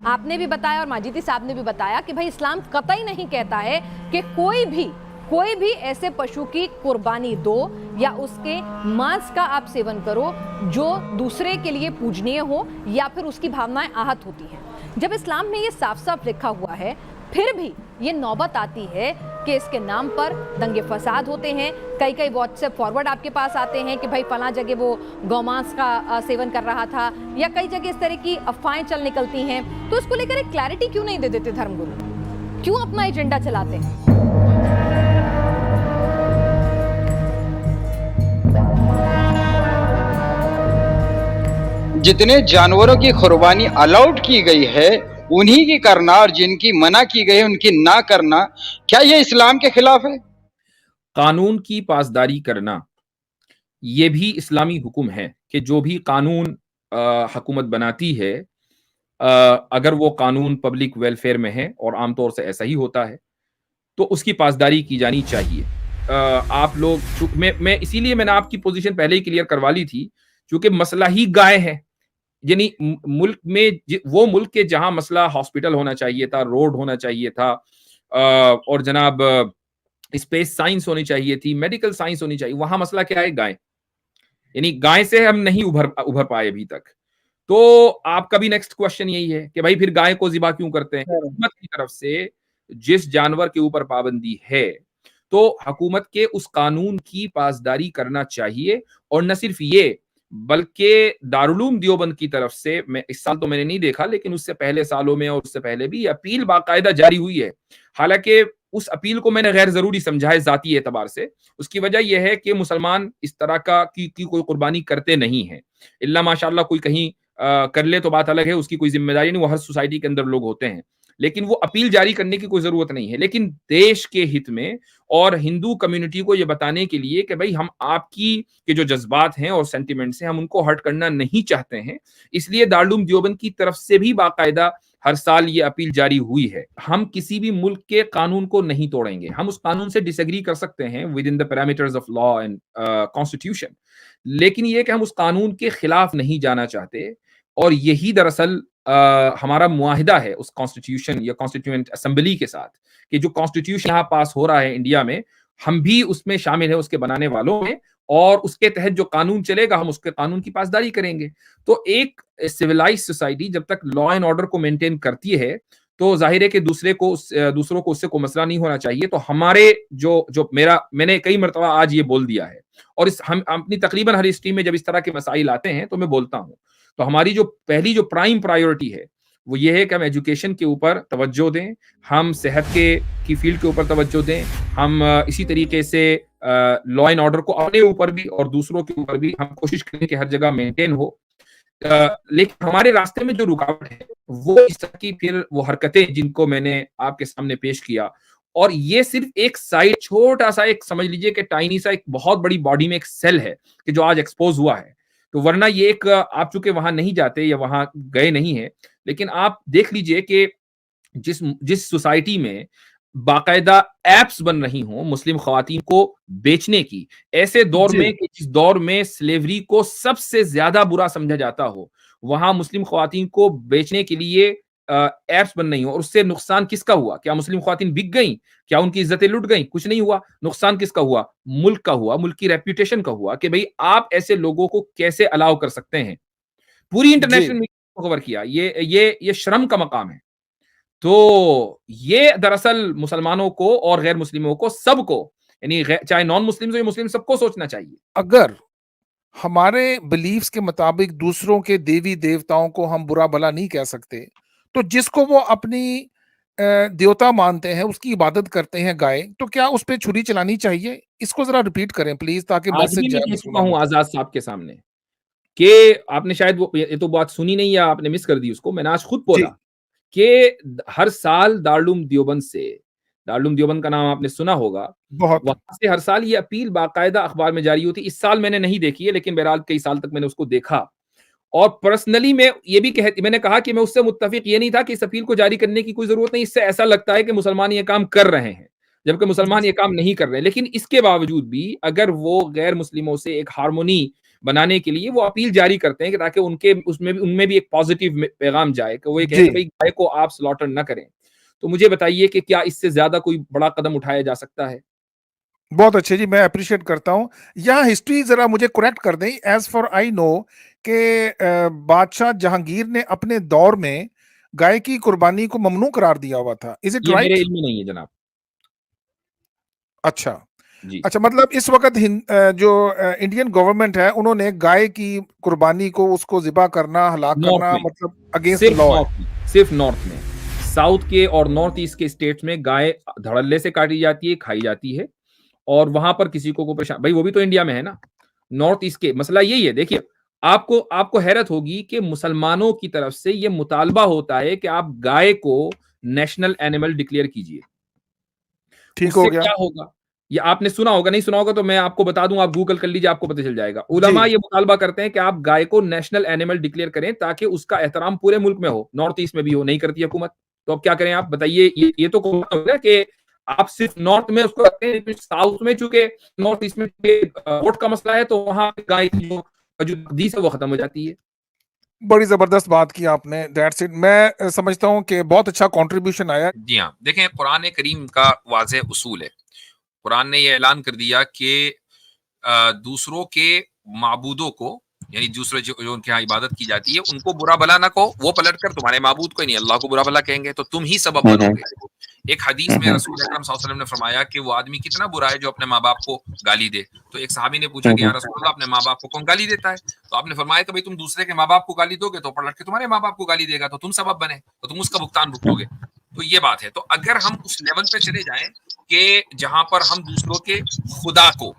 आपने भी बताया और माजिदी साहब ने भी बताया कि भाई इस्लाम कतई नहीं कहता है कि कोई भी ऐसे पशु की कुर्बानी दो या उसके मांस का आप सेवन करो जो दूसरे के लिए पूजनीय हो या फिर उसकी भावनाएं आहत होती हैं। जब इस्लाम में ये साफ साफ लिखा हुआ है, फिर भी ये नौबत आती है कि इसके नाम पर दंगे फसाद होते हैं। कई व्हाट्सएप फॉरवर्ड आपके पास आते हैं कि भाई फला जगह वो गौमांस का सेवन कर रहा था, या कई जगह इस तरह की अफवाहें चल निकलती हैं। तो इसको लेकर एक क्लैरिटी क्यों नहीं दे देते धर्मगुरु? क्यों अपना एजेंडा चलाते हैं? जितने जानवरों की कुर्बानी अलाउड की गई है उन्हीं की करना और जिनकी मना की गई है उनकी ना करना, क्या ये इस्लाम के खिलाफ है? कानून की पासदारी करना ये भी इस्लामी हुक्म है कि जो भी कानून हुकूमत बनाती है, अगर वो कानून पब्लिक वेलफेयर में है, और आमतौर से ऐसा ही होता है, तो उसकी पासदारी की जानी चाहिए। आप लोग मैं इसीलिए मैंने आपकी पोजीशन पहले ही क्लियर करवा ली थी, क्योंकि मसला ही गाय है। यानी मुल्क में वो मुल्क के जहां मसला हॉस्पिटल होना चाहिए था, रोड होना चाहिए था, और जनाब स्पेस साइंस होनी चाहिए थी, मेडिकल साइंस होनी चाहिए, वहां मसला क्या है? गाय। यानी गाय से हम नहीं उभर पाए अभी तक। तो आपका भी नेक्स्ट क्वेश्चन यही है कि भाई फिर गाय को ज़िबा क्यों करते हैं? हुकूमत की तरफ से जिस जानवर के ऊपर पाबंदी है, तो हुकूमत के उस कानून की पासदारी करना चाहिए। और न सिर्फ ये, बल्कि दारुल देवबंद की तरफ से, मैं इस साल तो मैंने नहीं देखा, लेकिन उससे पहले सालों में और उससे पहले भी अपील बाकायदा जारी हुई है। हालांकि उस अपील को मैंने गैर जरूरी समझा है जाती एतबार से। उसकी वजह यह है कि मुसलमान इस तरह की कोई कुर्बानी करते नहीं है, इल्ला माशाल्लाह कोई कहीं कर ले तो बात अलग है, उसकी कोई जिम्मेदारी नहीं, वो हर सोसाइटी के अंदर लोग होते हैं। लेकिन वो अपील जारी करने की कोई जरूरत नहीं है। लेकिन देश के हित में और हिंदू कम्युनिटी को ये बताने के लिए कि भाई हम आपकी के जो जज्बात हैं और सेंटिमेंट्स हैं, हम उनको हर्ट करना नहीं चाहते हैं, इसलिए दारुल देवबंद की तरफ से भी बाकायदा हर साल ये अपील जारी हुई है। हम किसी भी मुल्क के कानून को नहीं तोड़ेंगे। हम उस कानून से डिसएग्री कर सकते हैं with in the parameters of law and constitution, लेकिन ये कि हम उस कानून के खिलाफ नहीं जाना चाहते। और यही दरअसल हमारा मुआहिदा है उस कॉन्स्टिट्यूशन या कॉन्स्टिट्यूएंट असेंबली के साथ, कि जो कॉन्स्टिट्यूशन यहाँ पास हो रहा है इंडिया में, हम भी उसमें शामिल है, उसके बनाने वालों में, और उसके तहत जो कानून चलेगा हम उसके कानून की पासदारी करेंगे। तो एक सिविलाइज सोसाइटी जब तक लॉ एंड ऑर्डर को मेंटेन करती है, तो जाहिर है कि दूसरों को उससे कोई मसला नहीं होना चाहिए। तो हमारे जो मैंने कई मरतबा आज ये बोल दिया है, और हम अपनी तकरीबन हर हिस्ट्री में जब इस तरह के मसाइल आते हैं तो मैं बोलता हूँ। तो हमारी जो पहली जो प्राइम प्रायोरिटी है वो ये है कि हम एजुकेशन के ऊपर तवज्जो दें, हम सेहत की फील्ड के ऊपर तवज्जो दें, हम इसी तरीके से लॉ एंड ऑर्डर को अपने ऊपर भी और दूसरों के ऊपर भी हम कोशिश करें कि हर जगह मेंटेन हो। लेकिन हमारे रास्ते में जो रुकावट है वो इस तरह की फिर वो हरकतें जिनको मैंने आपके सामने पेश किया, और ये सिर्फ एक साइड, छोटा सा एक, समझ लीजिए कि टाइनी सा, एक बहुत बड़ी बॉडी में एक सेल है कि जो आज एक्सपोज हुआ है। तो वरना ये एक, आप चूंकि वहां नहीं जाते या वहां गए नहीं है, लेकिन आप देख लीजिए कि जिस सोसाइटी में बाकायदा एप्स बन रही हों मुस्लिम खवातीन को बेचने की, ऐसे दौर में कि जिस दौर में स्लेवरी को सबसे ज्यादा बुरा समझा जाता हो, वहां मुस्लिम खवातीन को बेचने के लिए एप्स बन रही हो, और उससे नुकसान किसका हुआ? क्या मुस्लिम खवातीन बिक गई? क्या उनकी इज्जतें लुट गई? कुछ नहीं हुआ। नुकसान किसका हुआ? मुल्क का हुआ, मुल्क की रेप्यूटेशन का हुआ, कि भाई आप ऐसे लोगों को कैसे अलाउ कर सकते हैं। पूरी इंटरनेशनल मीडिया को कवर किया, ये शर्म का मकाम है। तो ये दरअसल मुसलमानों को और गैर मुस्लिमों को, सबको, यानी चाहे नॉन मुस्लिम हो या मुस्लिम, सबको सोचना चाहिए। अगर हमारे बिलीफ्स के मुताबिक दूसरों के देवी देवताओं को हम बुरा भला नहीं कह सकते, तो जिसको वो अपनी देवता मानते हैं, उसकी इबादत करते हैं गाय, तो क्या उस पे छुरी चलानी चाहिए? इसको जरा रिपीट करें प्लीज, ताकि आज भी मैसेज मैं जाए कह चुका हूं मुसलमानों तक। आजाद साहब के सामने, कि आपने शायद वो ये तो बात सुनी नहीं या आपने मिस कर दी उसको। मैंने आज खुद बोला कि हर साल दारुल देवबंद का नाम आपने सुना होगा, बहुत। वहां से हर साल ये अपील बाकायदा अखबार में जारी होती। इस साल मैंने नहीं देखी है, लेकिन बहरहाल कई साल तक मैंने उसको देखा। और पर्सनली मैं ये भी मैंने कहा कि मैं उससे मुत्तफिक ये नहीं था कि इस अपील को जारी करने की कोई जरूरत नहीं, इससे ऐसा लगता है कि मुसलमान ये काम कर रहे हैं, जबकि मुसलमान ये काम नहीं कर रहे हैं। लेकिन इसके बावजूद भी अगर वो गैर मुस्लिमों से एक हार्मोनी बनाने के लिए वो अपील जारी करते हैं कि ताकि उनमें भी एक पॉजिटिव पैगाम जाए कि वो ये कहें कि भाई गाय को आप स्लॉटर न करें। तो मुझे बताइए कि क्या इससे ज्यादा कोई बड़ा कदम उठाया जा सकता है? बहुत अच्छे जी, मैं अप्रिशिएट करता हूँ। यहाँ हिस्ट्री ज़रा मुझे करेक्ट कर दें। एज़ फॉर आई नो कि बादशाह जहांगीर ने अपने दौर में गाय की कुर्बानी को ममनू करार दिया हुआ था। इज़ इट ये राइट? मेरे इल्म में नहीं है जनाब। अच्छा। जी। अच्छा, मतलब इस वक़्त जो इंडियन गवर्नमेंट है, उन्होंने गाय की कुर्बानी को, उसको ज़िबा करना, हलाक नॉर्थ करना, में, मतलब अगेंस्ट लॉ है। सिर्फ नॉर्थ में। साउथ के और नॉर्थ ईस्ट के स्टेट्स में गाय धड़ल्ले से काटी जाती है, खाई जाती है और वहां पर किसी को परेशान, भाई वो भी तो इंडिया में है ना। नॉर्थ ईस्ट के मसला यही है। देखिए, आपको आपको हैरत होगी कि मुसलमानों की तरफ से ये मुतालबा होता है कि आप गाय को नेशनल एनिमल डिक्लेयर कीजिए। ठीक हो उससे गया। क्या होगा, ये आपने सुना होगा, नहीं सुना होगा तो मैं आपको बता दूं, आप गूगल कर लीजिए, आपको पता चल जाएगा। जी। उलमा ये मुतालबा करते हैं कि आप गाय को नेशनल एनिमल डिक्लेयर करें ताकि उसका एहतराम पूरे मुल्क में हो, नॉर्थ ईस्ट में भी हो। नहीं करती हुकूमत, तो अब क्या करें आप बताइए? ये तो होगा कि आप सिर्फ नॉर्थ में उसको रखते हैं, साउथ में चूंकि नॉर्थ ईस्ट में वोट का मसला है तो वहां गाय की जो तकदीस है वो खत्म हो जाती है। बड़ी ज़बरदस्त बात की आपने। That's it. मैं समझता हूँ कि बहुत अच्छा कंट्रीब्यूशन आया। जी हाँ, देखें कुरान करीम का वाज़ेह उसूल है। कुरान ने ये ऐलान कर दिया कि दूसरों के माबूदों को, यानी दूसरे जो उनके यहाँ इबादत की जाती है, उनको बुरा भला ना कहो। वो पलट कर तुम्हारे माबूद को ही नहीं, अल्लाह को बुरा भला कहेंगे तो तुम ही सबब बनोगे। एक हदीस में रसूल अकरम सल्लल्लाहु अलैहि वसल्लम ने फरमाया कि वो आदमी कितना बुरा है जो अपने माँ बाप को गाली दे। तो एक सहाबी ने पूछा कि या रसूलल्लाह, अपने माँ बाप को कौन गाली देता है? तो आपने फरमाया कि भाई तुम दूसरे के माँ बाप को गाली दोगे तो पलट के तुम्हारे माँ बाप को गाली देगा, तो तुम सबब बने, तो तुम उसका भुगतान भुगतोगे। तो ये बात है। तो अगर हम उस लेवल पे चले जाएं कि जहां पर हम दूसरों के खुदा को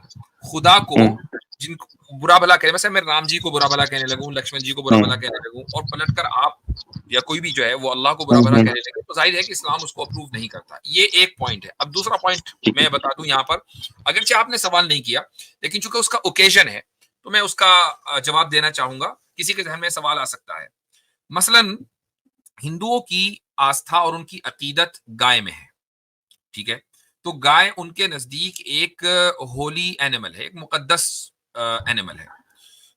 जिनको बुरा भला कहे, वैसे मैं राम जी को बुरा भला कहने लगूं, लक्ष्मण जी को बुरा भला कहने लगूं, और पलटकर आप या कोई भी जो है वो अल्लाह को बुरा भला कहने लगे, तो जाहिर है कि इस्लाम उसको अप्रूव नहीं करता। ये एक पॉइंट है। अब दूसरा पॉइंट मैं बता दूं यहाँ पर, अगरचे आपने सवाल नहीं किया, लेकिन चूंकि उसका ओकेजन है तो मैं उसका जवाब देना चाहूंगा। किसी के जहन में सवाल आ सकता है, मसलन हिंदुओं की आस्था और उनकी अकीदत गाय में है, ठीक है? तो गाय उनके नजदीक एक होली एनिमल है, एक मुकद्दस एनिमल है,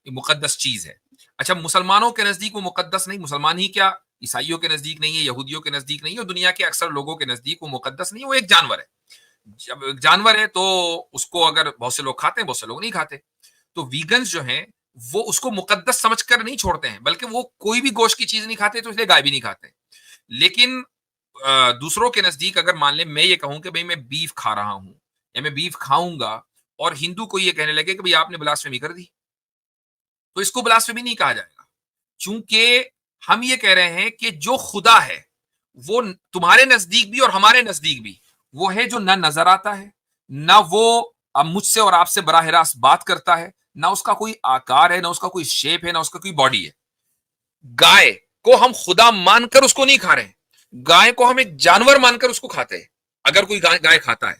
एक मुकद्दस चीज है। अच्छा, मुसलमानों के नजदीक वो मुकद्दस नहीं, मुसलमान ही क्या, ईसाइयों के नजदीक नहीं है, यहूदियों के नजदीक नहीं है, और दुनिया के अक्सर लोगों के नजदीक वो मुकद्दस नहीं है, वो एक जानवर है। जब एक जानवर है तो उसको अगर बहुत से लोग खाते हैं, बहुत से लोग नहीं खाते। तो वीगन्स जो हैं वो उसको मुकद्दस समझकर नहीं छोड़ते हैं, बल्कि वो कोई भी गोश्त की चीज नहीं खाते, तो इसलिए गाय भी नहीं खाते। लेकिन दूसरों के नजदीक अगर मान ले मैं ये कहूं कि भाई मैं बीफ खा रहा हूं या मैं बीफ खाऊंगा, और हिंदू को ये कहने लगे कि भाई आपने ब्लास्फेमी कर दी, तो इसको ब्लास्फेमी नहीं कहा जाएगा, क्योंकि हम ये कह रहे हैं कि जो खुदा है वो तुम्हारे नजदीक भी और हमारे नजदीक भी वो है जो ना नजर आता है, ना वो मुझसे और आपसे बराह रास्त बात करता है, ना उसका कोई आकार है, ना उसका कोई शेप है, ना उसका कोई बॉडी है। गाय को हम खुदा मानकर उसको नहीं खा रहे हैं, गाय को हम एक जानवर मानकर उसको खाते हैं। अगर कोई गाय खाता है,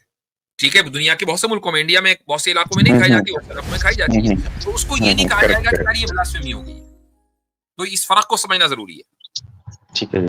ठीक है, दुनिया के बहुत से मुल्कों में, इंडिया में बहुत से इलाकों में नहीं खाई जाती, और इलाकों में खाई जाती है, तो उसको ये नहीं कहा जाएगा कि यार ये ब्लास्फेमी हो गई है। तो इस फर्क को समझना जरूरी है। ठीक है।